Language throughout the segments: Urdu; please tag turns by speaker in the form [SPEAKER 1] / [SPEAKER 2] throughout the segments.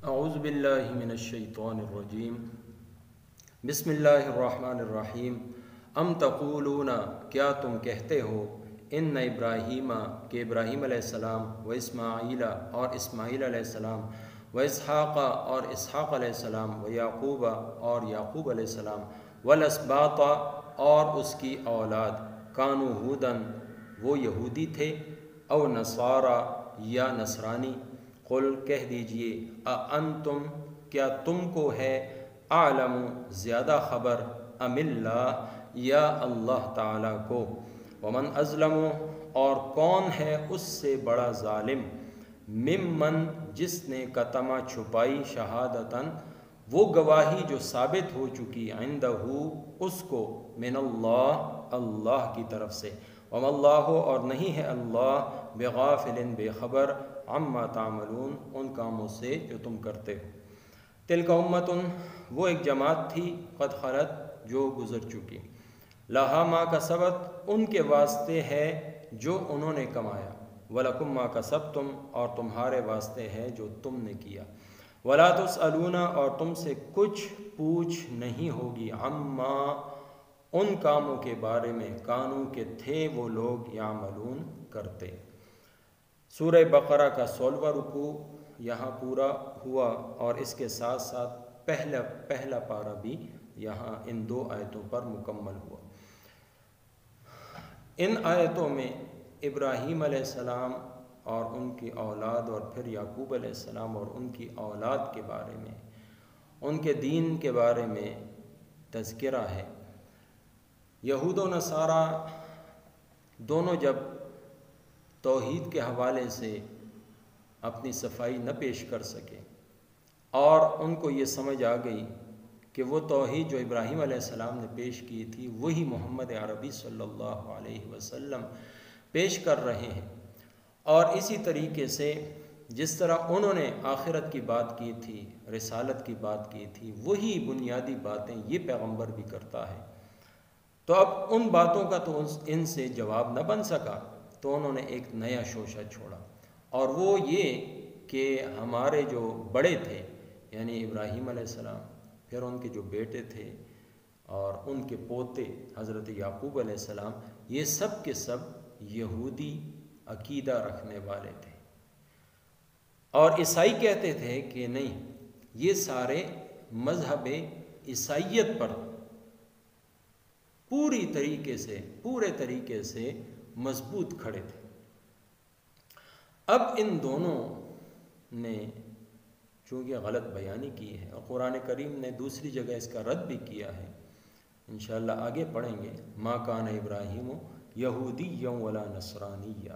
[SPEAKER 1] اعوذ باللہ من الشیطان الرجیم بسم اللہ الرحمن الرحیم ام تقولون کیا تم کہتے ہو ان ابراہیم کہ ابراہیم علیہ السلام و اسماعیل اور اسماعیل علیہ السلام و اسحاق اور اسحاق علیہ السلام و یعقوب اور یعقوب علیہ السلام والاسباط اور اس کی اولاد کانوا ہودن وہ یہودی تھے او نصارا یا نصرانی قل کہہ دیجئے اانتم کیا تم کو ہے اعلم زیادہ خبر ام اللہ یا اللہ تعالیٰ کو ومن ازلم اور کون ہے اس سے بڑا ظالم ممن جس نے کتما چھپائی شہادتاً وہ گواہی جو ثابت ہو چکی عندہ اس کو من اللہ کی طرف سے وما اللہ اور نہیں ہے اللہ بغافل بے خبر عما تعملون ان کاموں سے جو تم کرتے ہو تلک امتن وہ ایک جماعت تھی قد خلت جو گزر چکی لہا ما کسبت ان کے واسطے ہے جو انہوں نے کمایا ولکم ما کسبتم اور تمہارے واسطے ہے جو تم نے کیا ولا تسألون اور تم سے کچھ پوچھ نہیں ہوگی عما ان کاموں کے بارے میں کانوں کے تھے وہ لوگ یعملون کرتے۔ سورہ بقرہ کا 16واں رکوع یہاں پورا ہوا اور اس کے ساتھ ساتھ پہلا پارہ بھی یہاں ان 2 آیتوں پر مکمل ہوا۔ ان آیتوں میں ابراہیم علیہ السلام اور ان کی اولاد اور پھر یعقوب علیہ السلام اور ان کی اولاد کے بارے میں، ان کے دین کے بارے میں تذکرہ ہے۔ یہود و نصارہ دونوں جب توحید کے حوالے سے اپنی صفائی نہ پیش کر سکے اور ان کو یہ سمجھ آ گئی کہ وہ توحید جو ابراہیم علیہ السلام نے پیش کی تھی وہی محمد عربی صلی اللہ علیہ وسلم پیش کر رہے ہیں، اور اسی طریقے سے جس طرح انہوں نے آخرت کی بات کی تھی، رسالت کی بات کی تھی، وہی بنیادی باتیں یہ پیغمبر بھی کرتا ہے۔ تو اب ان باتوں کا تو ان سے جواب نہ بن سکا، تو انہوں نے ایک نیا شوشہ چھوڑا، اور وہ یہ کہ ہمارے جو بڑے تھے یعنی ابراہیم علیہ السلام، پھر ان کے جو بیٹے تھے اور ان کے پوتے حضرت یعقوب علیہ السلام، یہ سب کے سب یہودی عقیدہ رکھنے والے تھے، اور عیسائی کہتے تھے کہ نہیں، یہ سارے مذہب عیسائیت پر پورے طریقے سے مضبوط کھڑے تھے۔ اب ان دونوں نے چونکہ غلط بیانی کی ہے، اور قرآن کریم نے دوسری جگہ اس کا رد بھی کیا ہے، انشاءاللہ آگے پڑھیں گے، ما کان ابراہیم یہودی ولا نصرانیہ،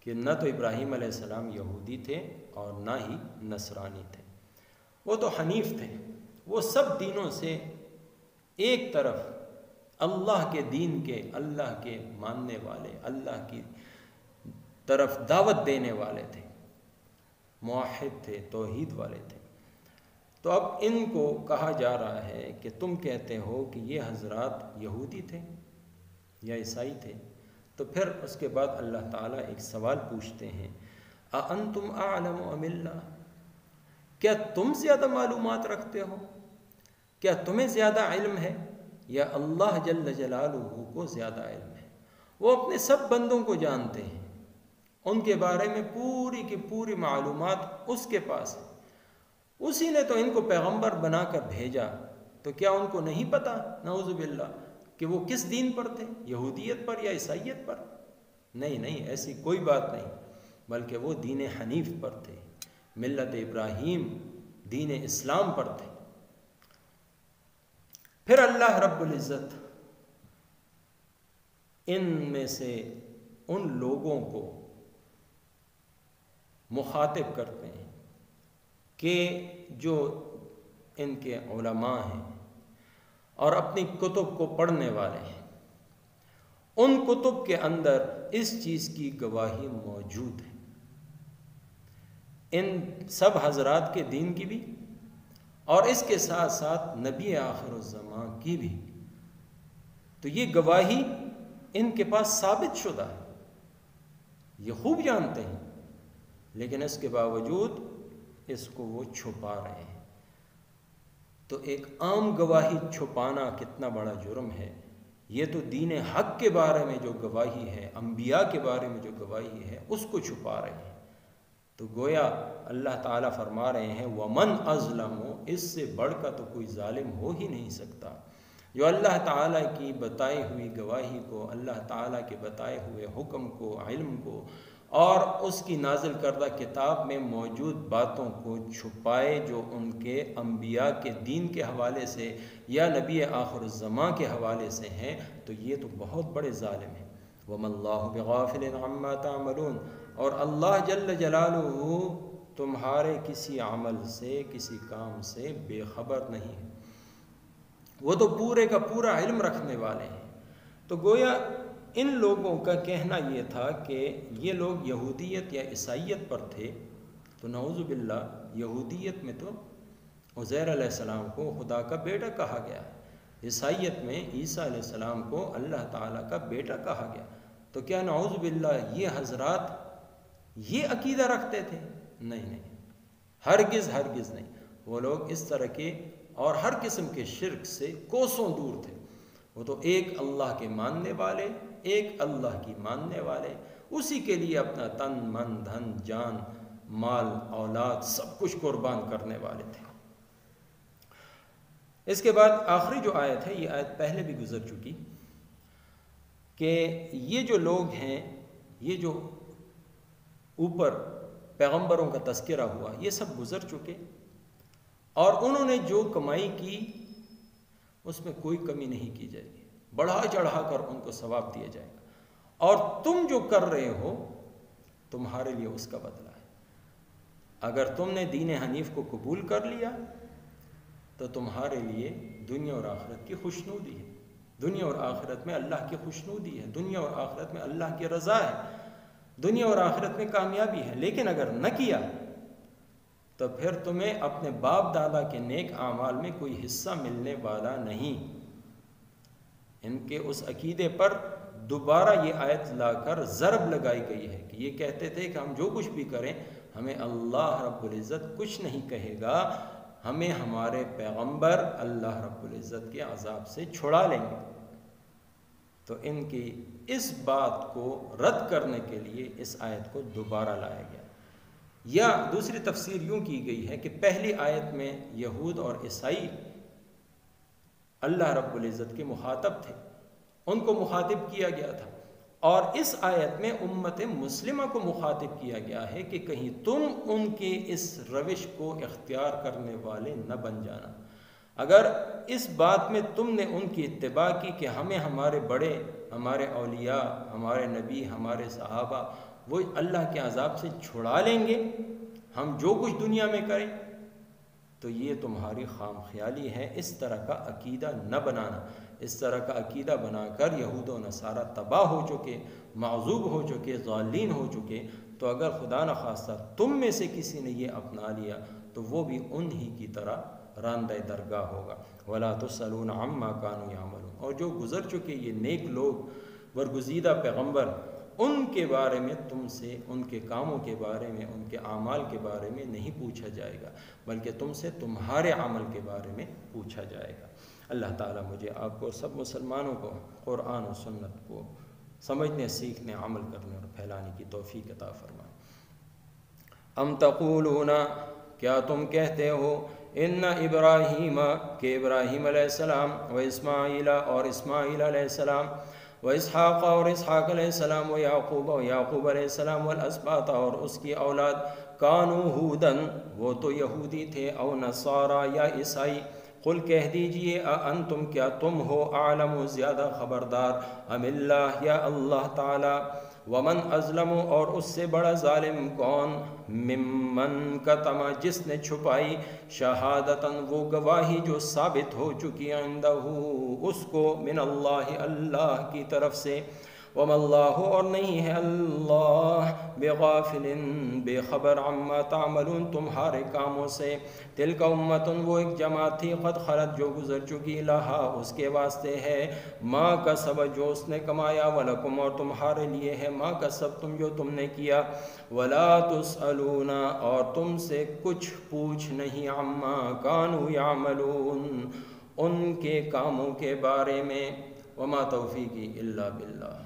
[SPEAKER 1] کہ نہ تو ابراہیم علیہ السلام یہودی تھے اور نہ ہی نصرانی تھے، وہ تو حنیف تھے، وہ سب دینوں سے ایک طرف اللہ کے دین کے، اللہ کے ماننے والے، اللہ کی طرف دعوت دینے والے تھے، موحد تھے، توحید والے تھے۔ تو اب ان کو کہا جا رہا ہے کہ تم کہتے ہو کہ یہ حضرات یہودی تھے یا عیسائی تھے، تو پھر اس کے بعد اللہ تعالیٰ ایک سوال پوچھتے ہیں، اَأَنْتُمْ أَعْلَمُ أَمِ اللَّهِ، کیا تم زیادہ معلومات رکھتے ہو، کیا تمہیں زیادہ علم ہے، یا اللہ جل جلالہ کو زیادہ علم ہے؟ وہ اپنے سب بندوں کو جانتے ہیں، ان کے بارے میں پوری کی پوری معلومات اس کے پاس ہے، اسی نے تو ان کو پیغمبر بنا کر بھیجا، تو کیا ان کو نہیں پتا نعوذ باللہ کہ وہ کس دین پر تھے، یہودیت پر یا عیسائیت پر؟ نہیں، ایسی کوئی بات نہیں، بلکہ وہ دین حنیف پر تھے، ملت ابراہیم، دین اسلام پر تھے۔ پھر اللہ رب العزت ان میں سے ان لوگوں کو مخاطب کرتے ہیں کہ جو ان کے علماء ہیں اور اپنی کتب کو پڑھنے والے ہیں، ان کتب کے اندر اس چیز کی گواہی موجود ہے، ان سب حضرات کے دین کی بھی اور اس کے ساتھ ساتھ نبی آخر الزمان کی بھی، تو یہ گواہی ان کے پاس ثابت شدہ ہے، یہ خوب جانتے ہیں، لیکن اس کے باوجود اس کو وہ چھپا رہے ہیں۔ تو ایک عام گواہی چھپانا کتنا بڑا جرم ہے، یہ تو دین حق کے بارے میں جو گواہی ہے، انبیاء کے بارے میں جو گواہی ہے، اس کو چھپا رہے ہیں۔ تو گویا اللہ تعالیٰ فرما رہے ہیں وَمَنْ أَظْلَمُ، اس سے بڑھ کر تو کوئی ظالم ہو ہی نہیں سکتا، جو اللہ تعالیٰ کی بتائی ہوئی گواہی کو، اللہ تعالیٰ کے بتائے ہوئے حکم کو، علم کو اور اس کی نازل کردہ کتاب میں موجود باتوں کو چھپائے، جو ان کے انبیاء کے دین کے حوالے سے یا نبی آخر الزمان کے حوالے سے ہیں، تو یہ تو بہت بڑے ظالم ہیں۔ وَمَا اللَّهُ بِغَافِلٍ عَمَّا تَعْمَلُونَ، اور اللہ جل جلالہ تمہارے کسی عمل سے، کسی کام سے بے خبر نہیں ہے، وہ تو پورے کا پورا علم رکھنے والے ہیں۔ تو گویا ان لوگوں کا کہنا یہ تھا کہ یہ لوگ یہودیت یا عیسائیت پر تھے، تو نعوذ باللہ یہودیت میں تو عزیر علیہ السلام کو خدا کا بیٹا کہا گیا ہے، عیسائیت میں عیسیٰ علیہ السلام کو اللہ تعالیٰ کا بیٹا کہا گیا، تو کیا نعوذ باللہ یہ حضرات یہ عقیدہ رکھتے تھے؟ نہیں، ہرگز نہیں۔ وہ لوگ اس طرح کے اور ہر قسم کے شرک سے کوسوں دور تھے۔ وہ تو ایک اللہ کے ماننے والے، ایک اللہ کی ماننے والے، اسی کے لیے اپنا تن من دھن جان مال اولاد سب کچھ قربان کرنے والے تھے۔ اس کے بعد آخری جو آیت ہے، یہ آیت پہلے بھی گزر چکی، کہ یہ جو لوگ ہیں، یہ جو اوپر پیغمبروں کا تذکرہ ہوا، یہ سب گزر چکے، اور انہوں نے جو کمائی کی اس میں کوئی کمی نہیں کی جائے گی، بڑھا چڑھا کر ان کو ثواب دیا جائے گا، اور تم جو کر رہے ہو تمہارے لیے اس کا بدلہ ہے۔ اگر تم نے دین حنیف کو قبول کر لیا تو تمہارے لیے دنیا اور آخرت کی خوشنودی ہے، دنیا اور آخرت میں اللہ کی خوشنودی ہے، دنیا اور آخرت میں اللہ کی رضا ہے، دنیا اور آخرت میں کامیابی ہے۔ لیکن اگر نہ کیا تو پھر تمہیں اپنے باپ دادا کے نیک اعمال میں کوئی حصہ ملنے والا نہیں۔ ان کے اس عقیدے پر دوبارہ یہ آیت لا کر ضرب لگائی گئی ہے کہ یہ کہتے تھے کہ ہم جو کچھ بھی کریں ہمیں اللہ رب العزت کچھ نہیں کہے گا، ہمیں ہمارے پیغمبر اللہ رب العزت کے عذاب سے چھڑا لیں گے۔ تو ان کی اس بات کو رد کرنے کے لیے اس آیت کو دوبارہ لایا گیا، یا دوسری تفسیر یوں کی گئی ہے کہ پہلی آیت میں یہود اور عیسائی اللہ رب العزت کے مخاطب تھے، ان کو مخاطب کیا گیا تھا، اور اس آیت میں امت مسلمہ کو مخاطب کیا گیا ہے کہ کہیں تم ان کے اس روش کو اختیار کرنے والے نہ بن جانا۔ اگر اس بات میں تم نے ان کی اتباع کی کہ ہمیں ہمارے بڑے، ہمارے اولیاء، ہمارے نبی، ہمارے صحابہ وہ اللہ کے عذاب سے چھڑا لیں گے، ہم جو کچھ دنیا میں کریں، تو یہ تمہاری خام خیالی ہے۔ اس طرح کا عقیدہ نہ بنانا، اس طرح کا عقیدہ بنا کر یہود و نصارہ تباہ ہو چکے، معذوب ہو چکے، ضالین ہو چکے۔ تو اگر خدا نخواستہ تم میں سے کسی نے یہ اپنا لیا تو وہ بھی انہی کی طرح راندہ درگاہ ہوگا۔ وَلَا تُسْأَلُونَ عَمَّا كَانُوا يَعْمَلُونَ، اور جو گزر چکے یہ نیک لوگ، برگزیدہ پیغمبر، ان کے بارے میں تم سے ان کے کاموں کے بارے میں، ان کے اعمال کے بارے میں نہیں پوچھا جائے گا، بلکہ تم سے تمہارے عمل کے بارے میں پوچھا جائے گا۔ اللہ تعالیٰ مجھے آپ کو سب مسلمانوں کو قرآن و سنت کو سمجھنے، سیکھنے، عمل کرنے اور پھیلانے کی توفیق عطا فرمائے۔ ام تقولون، کیا تم کہتے ہو، ان ابراہیم، کہ ابراہیم علیہ السلام، و اسماعیل اور اسماعیل علیہ السلام، و اسحاق اور اسحاق علیہ السلام، و یعقوب اور یعقوب علیہ السلام، والاسباط اور اس کی اولاد، کانوا ہودن، وہ تو یہودی تھے، او نصارا یا عیسائی، قل کہہ دیجئے انتم، کیا تم ہو، اعلم زیادہ خبردار، ام اللہ یا اللہ تعالی، ومن ازلم اور اس سے بڑا ظالم کون، ممن کتم جس نے چھپائی، شہادتاً وہ گواہی جو ثابت ہو چکی، عندہ اس کو، من اللہ اللہ کی طرف سے، وما اللہ اور نہیں ہے اللہ بغافل بے خبر عما تعملون تمہارے کاموں سے. تلک امت وہ ایک جماعت تھی قد خلت جو گزر چکی لہا اس کے واسطے ہے ما کسب جو اس نے کمایا ولکم اور تمہارے لیے ہے ما کسبتم جو تم نے کیا ولا تسألون اور تم سے کچھ پوچھ نہیں عما کانوا یعملون ان کے کاموں کے بارے میں. وما توفیقی الا باللہ.